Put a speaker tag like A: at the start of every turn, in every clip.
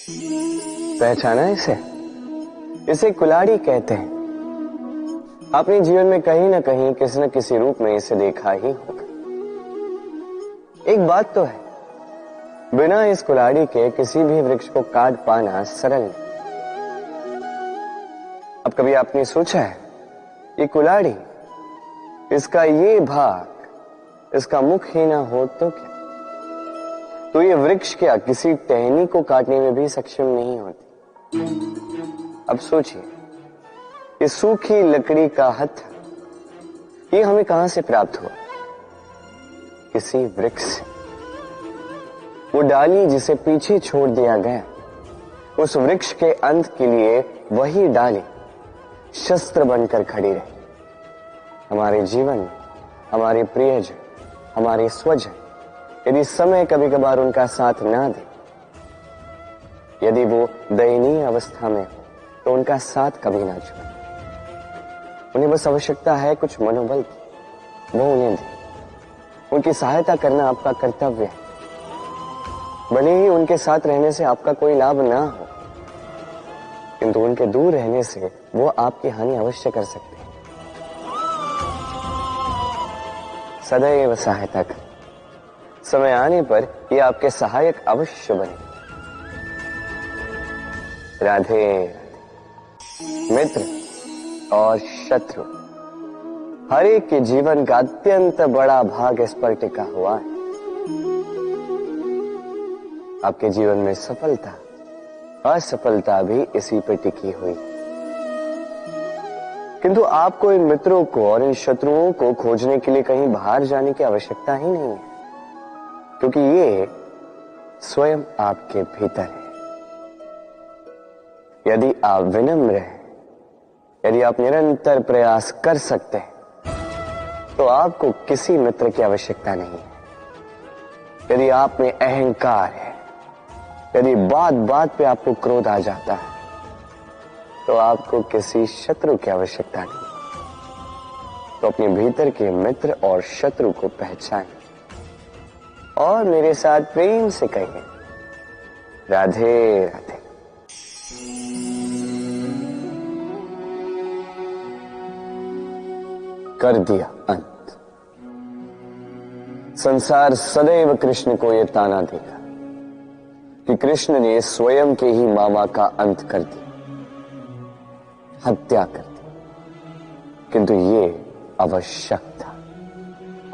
A: पहचाना इसे? इसे कुल्हाड़ी कहते हैं। अपने जीवन में कहीं ना कहीं किसी न किसी रूप में इसे देखा ही होगा। एक बात तो है, बिना इस कुल्हाड़ी के किसी भी वृक्ष को काट पाना सरल नहीं। अब कभी आपने सोचा है, ये कुल्हाड़ी, इसका ये भाग, इसका मुख ही ना हो तो क्या? तो ये वृक्ष क्या किसी टहनी को काटने में भी सक्षम नहीं होती? अब सोचिए, ये सूखी लकड़ी का हत्था, ये हमें कहां से प्राप्त हुआ? किसी वृक्ष से। वो डाली जिसे पीछे छोड़ दिया गया, उस वृक्ष के अंत के लिए वही डाली शस्त्र बनकर खड़ी रही। हमारे जीवन में हमारे प्रियजन, हमारे स्वजन, यदि समय कभी कभार उनका साथ ना दे, यदि वो दयनीय अवस्था में हो, तो उनका साथ कभी ना छोड़े। उन्हें बस आवश्यकता है कुछ मनोबल की, वो उन्हें दे। उनकी सहायता करना आपका कर्तव्य है। भले ही उनके साथ रहने से आपका कोई लाभ ना हो, किंतु उनके दूर रहने से वो आपकी हानि अवश्य कर सकते हैं। सदैव सहायता करें। समय आने पर ये आपके सहायक अवश्य बने। राधे राधे। मित्र और शत्रु, हर एक के जीवन का अत्यंत बड़ा भाग इस पर टिका हुआ है। आपके जीवन में सफलता, असफलता भी इसी पर टिकी हुई। किंतु आपको इन मित्रों को और इन शत्रुओं को खोजने के लिए कहीं बाहर जाने की आवश्यकता ही नहीं है, क्योंकि ये स्वयं आपके भीतर है। यदि आप विनम्र हैं, यदि आप निरंतर प्रयास कर सकते हैं, तो आपको किसी मित्र की आवश्यकता नहीं है। यदि आप में अहंकार है, यदि बात बात पे आपको क्रोध आ जाता है, तो आपको किसी शत्रु की आवश्यकता नहीं। तो अपने भीतर के मित्र और शत्रु को पहचानें और मेरे साथ प्रेम से कहिए, राधे राधे। कर दिया अंत। संसार सदैव कृष्ण को यह ताना देगा कि कृष्ण ने स्वयं के ही मामा का अंत कर दिया, हत्या कर दी। किंतु ये आवश्यक था,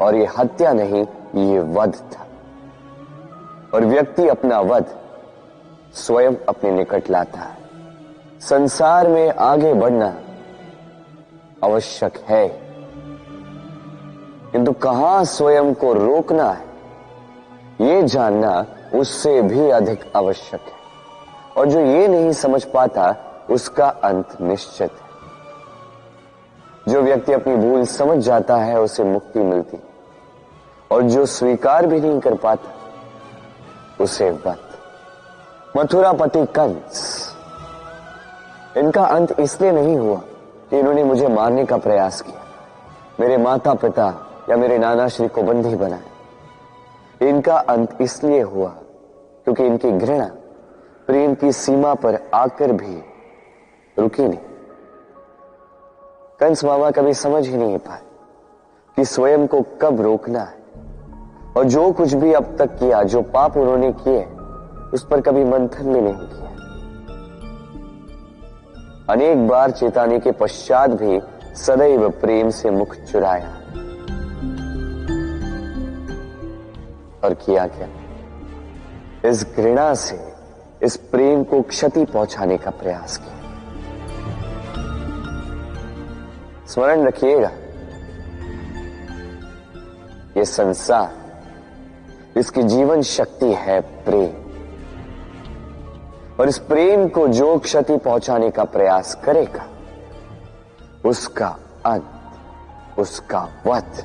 A: और ये हत्या नहीं, ये वध था। और व्यक्ति अपना वध स्वयं अपने निकट लाता है। संसार में आगे बढ़ना आवश्यक है, किंतु कहां स्वयं को रोकना है, ये जानना उससे भी अधिक आवश्यक है। और जो ये नहीं समझ पाता, उसका अंत निश्चित है। जो व्यक्ति अपनी भूल समझ जाता है, उसे मुक्ति मिलती, और जो स्वीकार भी नहीं कर पाता, उसे वध। मथुरापति कंस, इनका अंत इसलिए नहीं हुआ कि इन्होंने मुझे मारने का प्रयास किया, मेरे माता पिता या मेरे नाना श्री को बंदी बनाया। इनका अंत इसलिए हुआ क्योंकि इनकी घृणा प्रेम की सीमा पर आकर भी रुकी नहीं। कंस मामा कभी समझ ही नहीं पाए कि स्वयं को कब रोकना है, और जो कुछ भी अब तक किया, जो पाप उन्होंने किए, उस पर कभी मंथन भी नहीं किया। अनेक बार चेताने के पश्चात भी सदैव प्रेम से मुख चुराया। और किया क्या? इस घृणा से इस प्रेम को क्षति पहुंचाने का प्रयास किया। स्मरण रखिएगा, यह संसार, इसकी जीवन शक्ति है प्रेम, और इस प्रेम को जो क्षति पहुंचाने का प्रयास करेगा, उसका अंत, उसका वध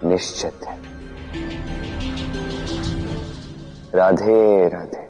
A: निश्चित है। राधे राधे।